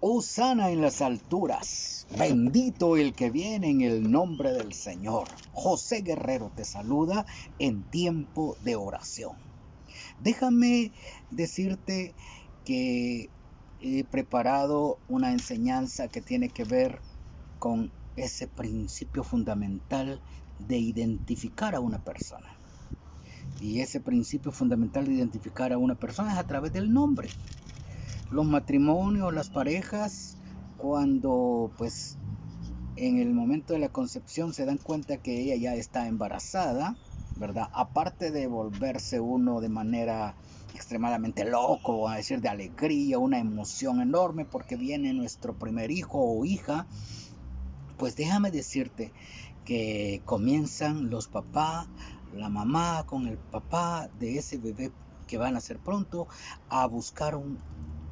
Hosana en las alturas, bendito el que viene en el nombre del Señor. José Guerrero te saluda en tiempo de oración. Déjame decirte que he preparado una enseñanza que tiene que ver con ese principio fundamental de identificar a una persona. Y ese principio fundamental de identificar a una persona es a través del nombre. Los matrimonios, las parejas, cuando pues en el momento de la concepción se dan cuenta que ella ya está embarazada, ¿verdad? Aparte de volverse uno de manera extremadamente loco, a decir de alegría, una emoción enorme porque viene nuestro primer hijo o hija, pues déjame decirte que comienzan los papás, la mamá con el papá de ese bebé que van a nacer pronto a buscar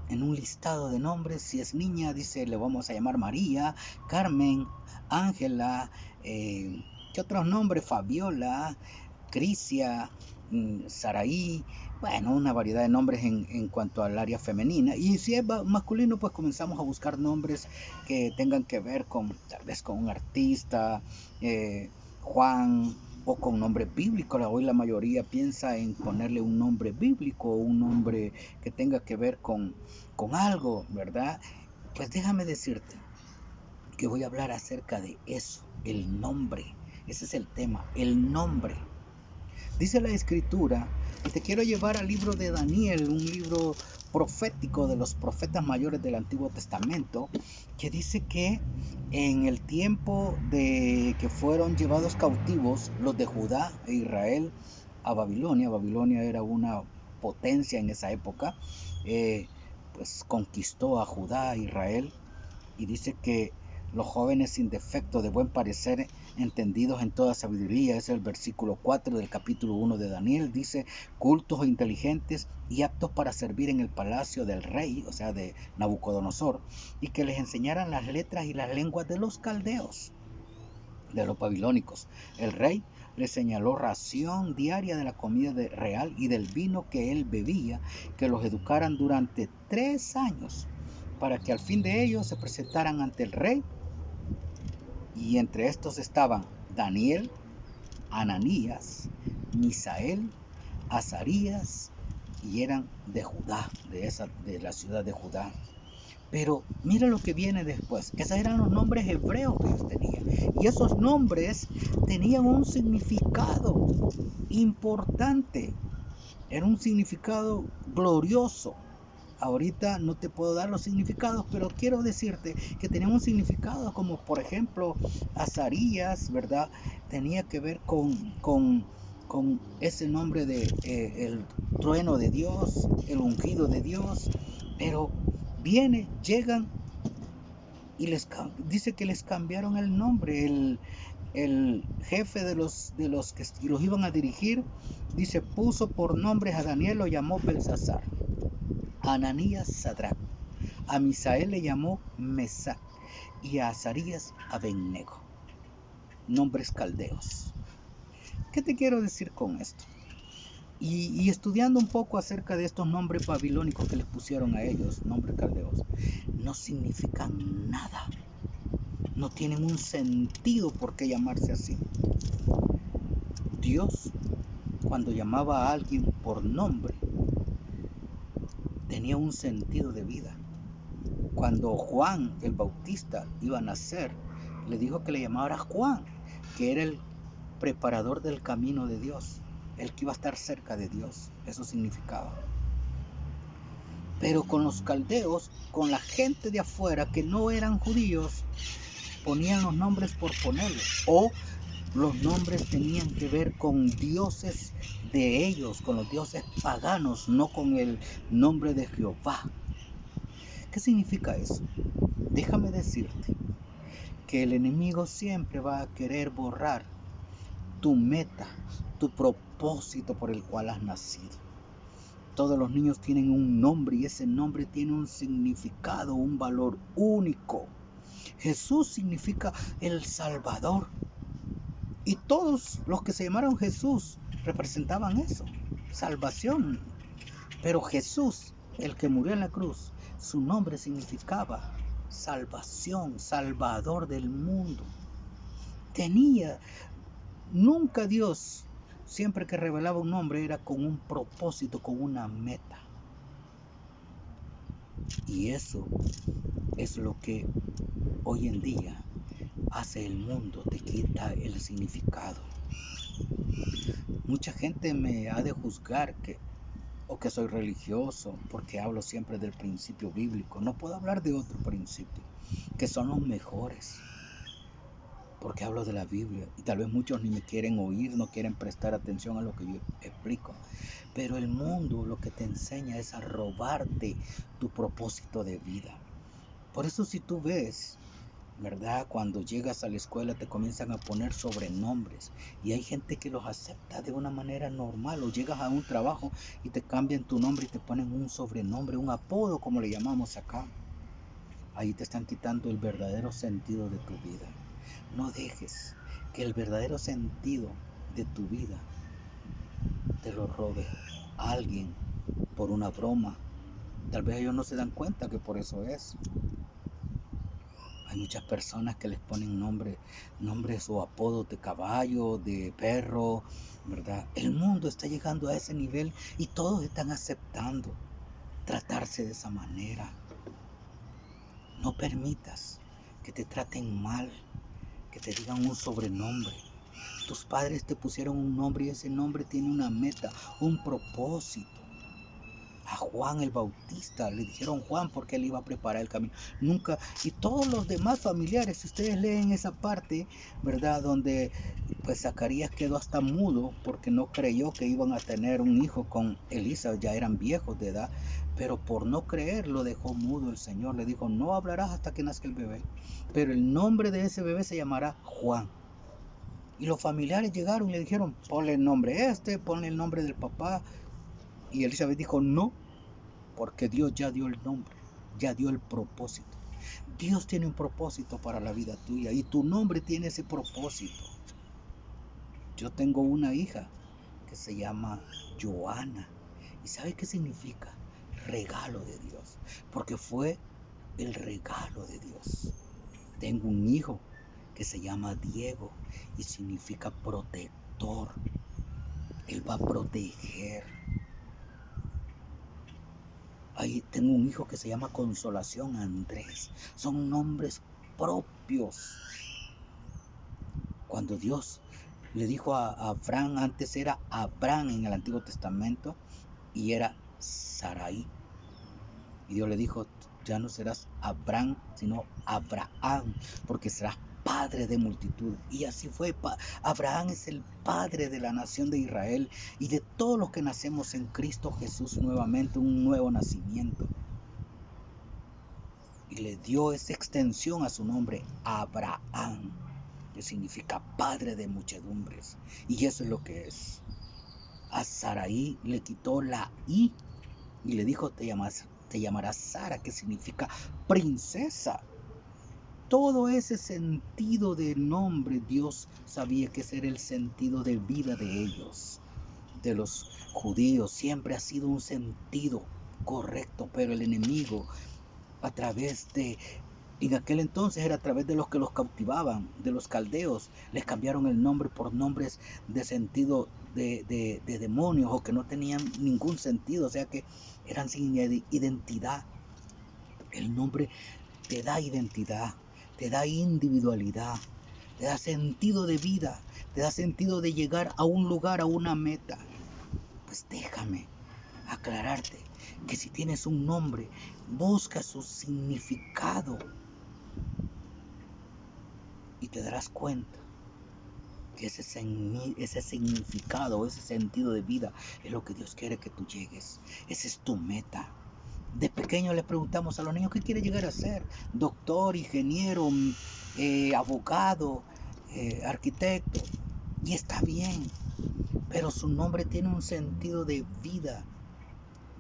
en un listado de nombres. Si es niña, dice, le vamos a llamar María, Carmen, Ángela, ¿qué otros nombres? Fabiola, Crisia, Saraí, bueno, una variedad de nombres en cuanto al área femenina. Y si es masculino, pues comenzamos a buscar nombres que tengan que ver con, tal vez con un artista, Juan, o con nombre bíblico. Hoy la mayoría piensa en ponerle un nombre bíblico, un nombre que tenga que ver con algo, ¿verdad? Pues déjame decirte que voy a hablar acerca de eso, el nombre. Ese es el tema, el nombre. Dice la escritura, y te quiero llevar al libro de Daniel, un libro profético de los profetas mayores del Antiguo Testamento, que dice que en el tiempo de que fueron llevados cautivos los de Judá e Israel a Babilonia, Babilonia era una potencia en esa época, pues conquistó a Judá e Israel, y dice que los jóvenes sin defecto, de buen parecer, entendidos en toda sabiduría, es el versículo 4 del capítulo 1 de Daniel, dice, cultos e inteligentes y aptos para servir en el palacio del rey, o sea, de Nabucodonosor, y que les enseñaran las letras y las lenguas de los caldeos, de los babilónicos. El rey les señaló ración diaria de la comida real y del vino que él bebía, que los educaran durante 3 años, para que al fin de ellos se presentaran ante el rey. Y entre estos estaban Daniel, Ananías, Misael, Azarías, y eran de Judá, de la ciudad de Judá. Pero mira lo que viene después. Esos eran los nombres hebreos que ellos tenían. Y esos nombres tenían un significado importante. Era un significado glorioso. Ahorita no te puedo dar los significados, pero quiero decirte que tenía un significado como, por ejemplo, Azarías, ¿verdad? Tenía que ver con ese nombre de el trueno de Dios, el ungido de Dios, pero llegan y dice que les cambiaron el nombre. El jefe de los que los iban a dirigir, dice, puso por nombres a Daniel, lo llamó Belsasar, a Ananías Sadrach, a Misael le llamó Mesac y a Azarías Abednego, nombres caldeos. ¿Qué te quiero decir con esto? Y estudiando un poco acerca de estos nombres babilónicos que les pusieron a ellos, nombres caldeos, no significan nada, no tienen un sentido por qué llamarse así. Dios, cuando llamaba a alguien por nombre, tenía un sentido de vida. Cuando Juan el Bautista iba a nacer, le dijo que le llamara Juan, que era el preparador del camino de Dios, el que iba a estar cerca de Dios. Eso significaba. Pero con los caldeos, con la gente de afuera que no eran judíos, ponían los nombres por ponerlos, o los nombres tenían que ver con dioses de ellos, con los dioses paganos, no con el nombre de Jehová. ¿Qué significa eso? Déjame decirte que el enemigo siempre va a querer borrar tu meta, tu propósito por el cual has nacido. Todos los niños tienen un nombre y ese nombre tiene un significado, un valor único. Jesús significa el Salvador. Y todos los que se llamaron Jesús representaban eso, salvación. Pero Jesús, el que murió en la cruz, su nombre significaba salvación, salvador del mundo. Nunca Dios, siempre que revelaba un nombre, era con un propósito, con una meta. Y eso es lo que hoy en día hace el mundo, te quita el significado. Mucha gente me ha de juzgar o que soy religioso porque hablo siempre del principio bíblico. No puedo hablar de otro principio, que son los mejores, porque hablo de la Biblia. Y tal vez muchos ni me quieren oír, no quieren prestar atención a lo que yo explico. Pero el mundo lo que te enseña es a robarte tu propósito de vida. Por eso si tú ves, ¿verdad? Cuando llegas a la escuela te comienzan a poner sobrenombres y hay gente que los acepta de una manera normal, o llegas a un trabajo y te cambian tu nombre y te ponen un sobrenombre, un apodo como le llamamos acá. Ahí te están quitando el verdadero sentido de tu vida. No dejes que el verdadero sentido de tu vida te lo robe alguien por una broma. Tal vez ellos no se dan cuenta que por eso es. Hay muchas personas que les ponen nombres o apodos de caballo, de perro, ¿verdad? El mundo está llegando a ese nivel y todos están aceptando tratarse de esa manera. No permitas que te traten mal, que te digan un sobrenombre. Tus padres te pusieron un nombre y ese nombre tiene una meta, un propósito. A Juan el Bautista le dijeron Juan porque él iba a preparar el camino. Nunca, y todos los demás familiares, si ustedes leen esa parte, ¿verdad? Donde pues Zacarías quedó hasta mudo porque no creyó que iban a tener un hijo con Elisa, ya eran viejos de edad, pero por no creer lo dejó mudo el Señor. Le dijo, no hablarás hasta que nazca el bebé, pero el nombre de ese bebé se llamará Juan. Y los familiares llegaron y le dijeron, ponle el nombre ponle el nombre del papá. Y Elizabeth dijo, no, porque Dios ya dio el nombre, ya dio el propósito. Dios tiene un propósito para la vida tuya y tu nombre tiene ese propósito. Yo tengo una hija que se llama Joana. ¿Y sabe qué significa? Regalo de Dios, porque fue el regalo de Dios. Tengo un hijo que se llama Diego y significa protector. Él va a proteger. Ahí tengo un hijo que se llama Consolación Andrés. Son nombres propios. Cuando Dios le dijo a Abraham, antes era Abraham en el Antiguo Testamento y era Sarai. Y Dios le dijo, ya no serás Abraham, sino Abraham, porque serás padre de multitud. Y así fue. Abraham es el padre de la nación de Israel y de todos los que nacemos en Cristo Jesús nuevamente, un nuevo nacimiento. Y le dio esa extensión a su nombre, Abraham, que significa padre de muchedumbres. Y eso es lo que es. A Sarai le quitó la I y le dijo, te llamarás Sara, que significa princesa. Todo ese sentido de nombre, Dios sabía que ese era el sentido de vida de ellos, de los judíos. Siempre ha sido un sentido correcto, pero el enemigo, en aquel entonces era a través de los que los cautivaban, de los caldeos, les cambiaron el nombre por nombres de sentido de demonios o que no tenían ningún sentido, o sea que eran sin identidad. El nombre te da identidad, te da individualidad, te da sentido de vida, te da sentido de llegar a un lugar, a una meta. Pues déjame aclararte que si tienes un nombre, busca su significado y te darás cuenta que ese significado, ese sentido de vida es lo que Dios quiere que tú llegues. Esa es tu meta. De pequeño le preguntamos a los niños qué quiere llegar a ser: doctor, ingeniero, abogado, arquitecto. Y está bien, pero su nombre tiene un sentido de vida,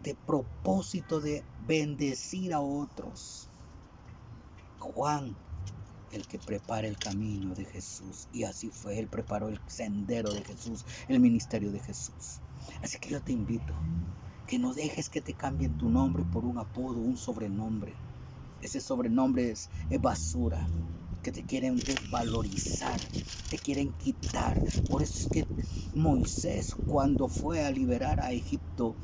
de propósito, de bendecir a otros. Juan, el que prepara el camino de Jesús, y así fue, él preparó el sendero de Jesús, el ministerio de Jesús. Así que yo te invito que no dejes que te cambien tu nombre por un apodo, un sobrenombre. Ese sobrenombre es basura, que te quieren desvalorizar, te quieren quitar. Por eso es que Moisés, cuando fue a liberar a Egipto,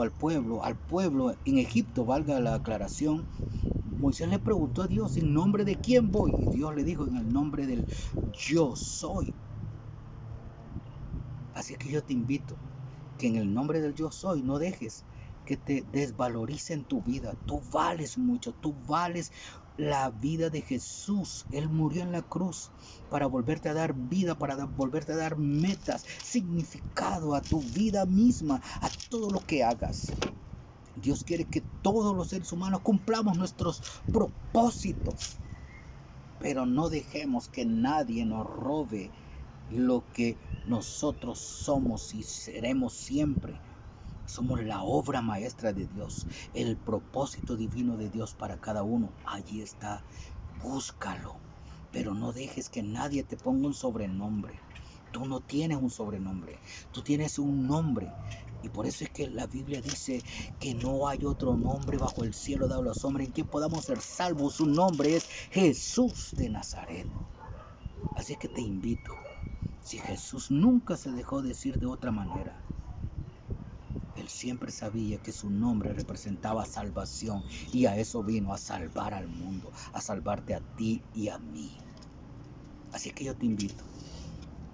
al pueblo en Egipto, valga la aclaración, Moisés le preguntó a Dios, ¿en nombre de quién voy? Y Dios le dijo, en el nombre del yo soy. Así que yo te invito que en el nombre del yo soy no dejes que te desvaloricen tu vida. Tú vales mucho, tú vales la vida de Jesús. Él murió en la cruz para volverte a dar vida, para volverte a dar metas, significado a tu vida misma, a todo lo que hagas. Dios quiere que todos los seres humanos cumplamos nuestros propósitos, pero no dejemos que nadie nos robe lo que nosotros somos y seremos siempre. Somos la obra maestra de Dios, el propósito divino de Dios para cada uno. Allí está, búscalo, pero no dejes que nadie te ponga un sobrenombre. Tú no tienes un sobrenombre, tú tienes un nombre. Y por eso es que la Biblia dice que no hay otro nombre bajo el cielo dado a los hombres en quien podamos ser salvos. Su nombre es Jesús de Nazaret. Así que te invito, si Jesús nunca se dejó decir de otra manera, Él siempre sabía que su nombre representaba salvación y a eso vino, a salvar al mundo, a salvarte a ti y a mí. Así que yo te invito,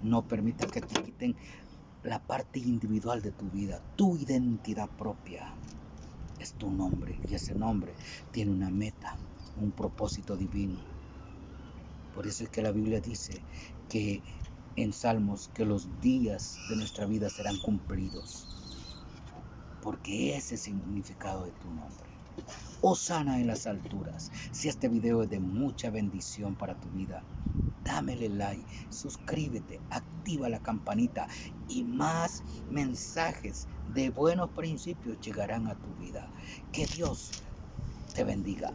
no permitas que te quiten la parte individual de tu vida, tu identidad propia. Es tu nombre y ese nombre tiene una meta, un propósito divino. Por eso es que la Biblia dice que en Salmos que los días de nuestra vida serán cumplidos, porque ese es el significado de tu nombre. Hosana en las alturas. Si este video es de mucha bendición para tu vida, dámele like, suscríbete, activa la campanita y más mensajes de buenos principios llegarán a tu vida. Que Dios te bendiga.